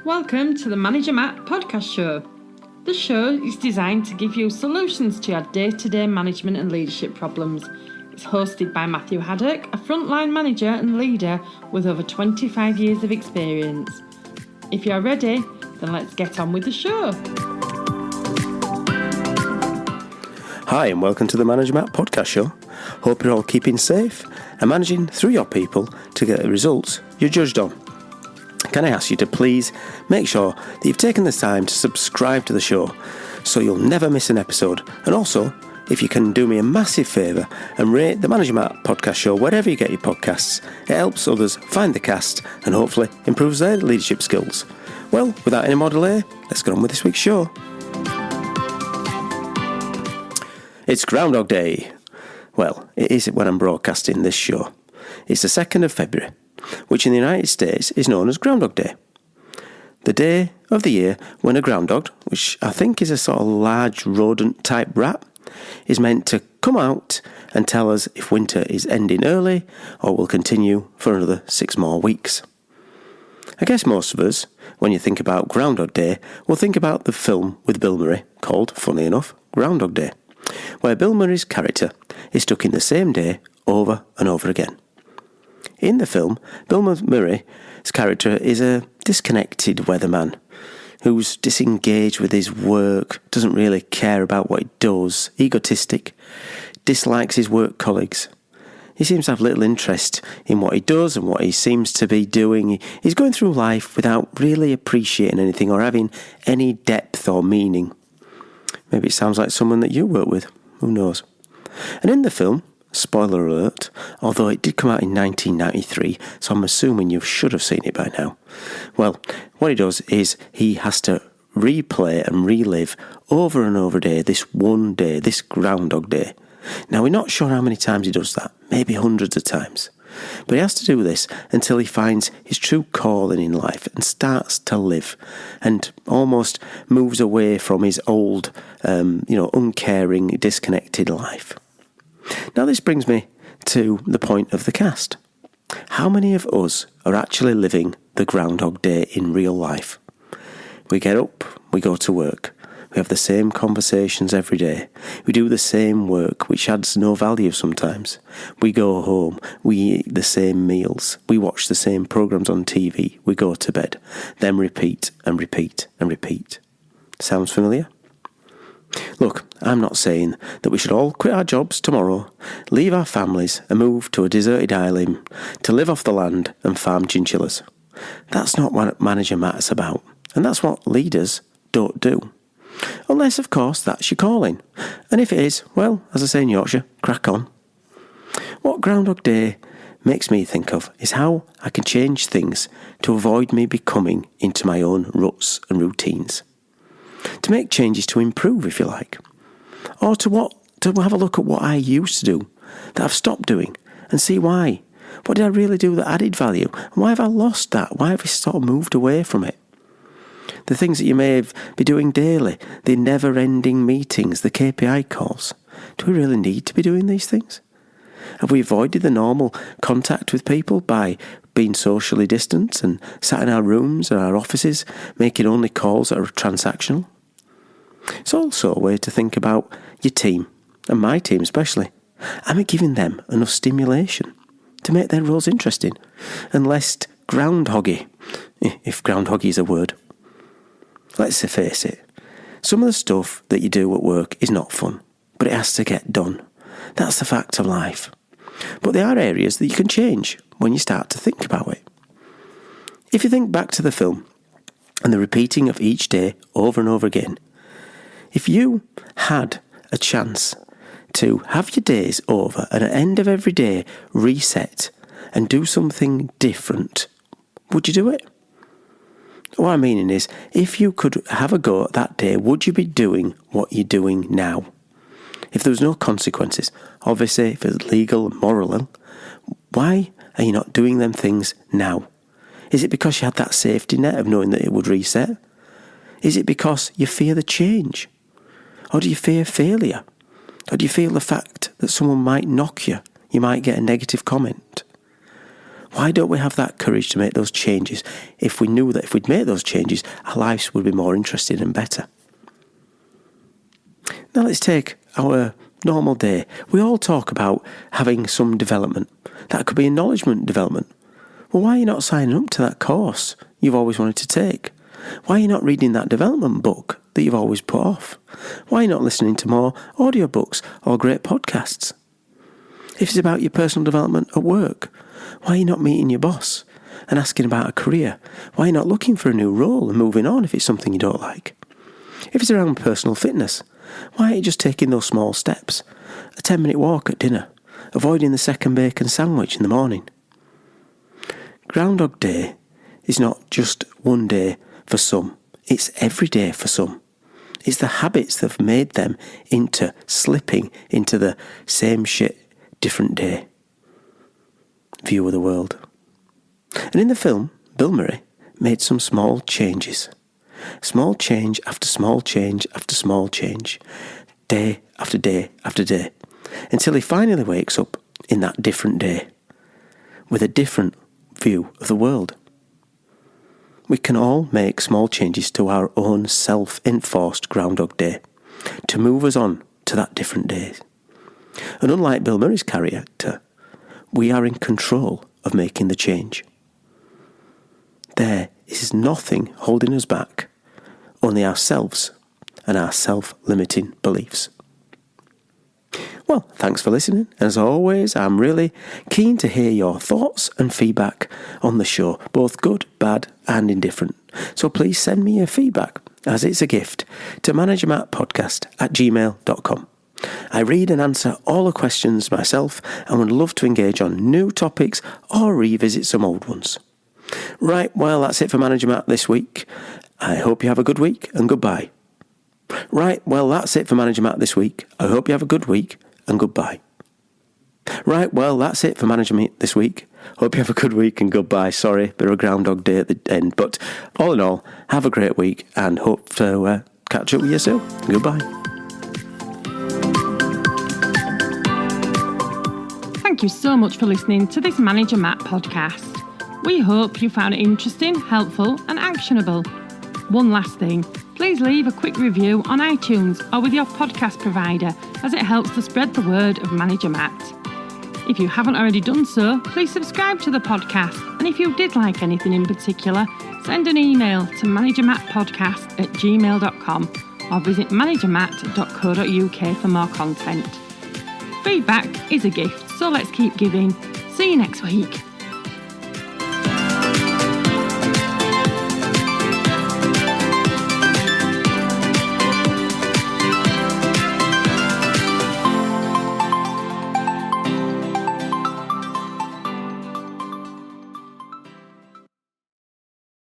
Welcome to the Manager Matt podcast show. The show is designed to give you solutions to your day-to-day management and leadership problems. It's hosted by Matthew Haddock, a frontline manager and leader with over 25 years of experience. If you're ready, then let's get on with the show. Hi and welcome to the Manager Matt podcast show. Hope you're all keeping safe and managing through your people to get the results you're judged on. Can I ask you to please make sure that you've taken the time to subscribe to the show so you'll never miss an episode, and also if you can do me a massive favour and rate the Manager Matt podcast show wherever you get your podcasts. It helps others find the cast and hopefully improves their leadership skills. Well, without any more delay, let's get on with this week's show. It's Groundhog Day. Well, it is when I'm broadcasting this show. It's the 2nd of February, which in the United States is known as Groundhog Day. The day of the year when a groundhog, which I think is a sort of large rodent type rat, is meant to come out and tell us if winter is ending early or will continue for another 6 more weeks. I guess most of us, when you think about Groundhog Day, will think about the film with Bill Murray called, funny enough, Groundhog Day, where Bill Murray's character is stuck in the same day over and over again. In the film, Bill Murray's character is a disconnected weatherman who's disengaged with his work, doesn't really care about what he does, egotistic, dislikes his work colleagues. He seems to have little interest in what he does and what he seems to be doing. He's going through life without really appreciating anything or having any depth or meaning. Maybe it sounds like someone that you work with. Who knows? And in the film, spoiler alert, although it did come out in 1993, so I'm assuming you should have seen it by now. Well, what he does is he has to replay and relive over and over again this one day, this Groundhog Day. Now, we're not sure how many times he does that, maybe hundreds of times. But he has to do this until he finds his true calling in life and starts to live and almost moves away from his old, uncaring, disconnected life. Now this brings me to the point of the cast. How many of us are actually living the Groundhog Day in real life? We get up, we go to work, we have the same conversations every day, we do the same work which adds no value sometimes, we go home, we eat the same meals, we watch the same programmes on TV, we go to bed, then repeat and repeat and repeat. Sounds familiar? Look, I'm not saying that we should all quit our jobs tomorrow, leave our families and move to a deserted island to live off the land and farm chinchillas. That's not what Manager Matt is about, and that's what leaders don't do. Unless, of course, that's your calling. And if it is, well, as I say in Yorkshire, crack on. What Groundhog Day makes me think of is how I can change things to avoid me becoming into my own ruts and routines. To make changes to improve, if you like. Or to have a look at what I used to do that I've stopped doing and see why. What did I really do that added value? And why have I lost that? Why have I sort of moved away from it? The things that you may be doing daily, the never-ending meetings, the KPI calls. Do we really need to be doing these things? Have we avoided the normal contact with people by being socially distant and sat in our rooms or our offices, making only calls that are transactional? It's also a way to think about your team, and my team especially. Am I giving them enough stimulation to make their roles interesting and less groundhoggy, if groundhoggy is a word? Let's face it, some of the stuff that you do at work is not fun, but it has to get done. That's the fact of life. But there are areas that you can change when you start to think about it. If you think back to the film and the repeating of each day over and over again, if you had a chance to have your days over and at the end of every day reset and do something different, would you do it? What I'm meaning is, if you could have a go at that day, would you be doing what you're doing now? If there was no consequences, obviously if it's legal and moral, why are you not doing them things now? Is it because you had that safety net of knowing that it would reset? Is it because you fear the change? Or do you fear failure? Or do you feel the fact that someone might knock you? You might get a negative comment. Why don't we have that courage to make those changes if we knew that if we'd made those changes, our lives would be more interesting and better? Now let's take our normal day. We all talk about having some development. That could be acknowledgement development. Well, why are you not signing up to that course you've always wanted to take? Why are you not reading that development book that you've always put off? Why are you not listening to more audiobooks or great podcasts? If it's about your personal development at work, why are you not meeting your boss and asking about a career? Why are you not looking for a new role and moving on if it's something you don't like? If it's around personal fitness, why aren't you just taking those small steps? A 10-minute walk at dinner, avoiding the second bacon sandwich in the morning. Groundhog Day is not just one day for some, it's every day for some. It's the habits that have made them into slipping into the same shit, different day view of the world. And in the film, Bill Murray made some small changes. Small change after small change after small change, day after day after day, until he finally wakes up in that different day with a different view of the world. We can all make small changes to our own self-enforced Groundhog Day to move us on to that different day. And unlike Bill Murray's character, we are in control of making the change. There is nothing holding us back, only ourselves and our self-limiting beliefs. Well, thanks for listening. As always, I'm really keen to hear your thoughts and feedback on the show, both good, bad and indifferent. So please send me your feedback, as it's a gift, to managermattpodcast@gmail.com. I read and answer all the questions myself and would love to engage on new topics or revisit some old ones. Right, well, that's it for Manager Matt this week. I hope you have a good week and goodbye. Right, well, that's it for Manager Matt this week. I hope you have a good week and goodbye. Right, well, that's it for Manager Matt this week. Hope you have a good week and goodbye. Sorry, bit of a Groundhog Day at the end. But all in all, have a great week and hope to catch up with you soon. Goodbye. Thank you so much for listening to this Manager Matt podcast. We hope you found it interesting, helpful and actionable. One last thing, please leave a quick review on iTunes or with your podcast provider, as it helps to spread the word of Manager Matt. If you haven't already done so, please subscribe to the podcast, and if you did like anything in particular, send an email to managermattpodcast@gmail.com or visit managermatt.co.uk for more content. Feedback is a gift, so let's keep giving. See you next week.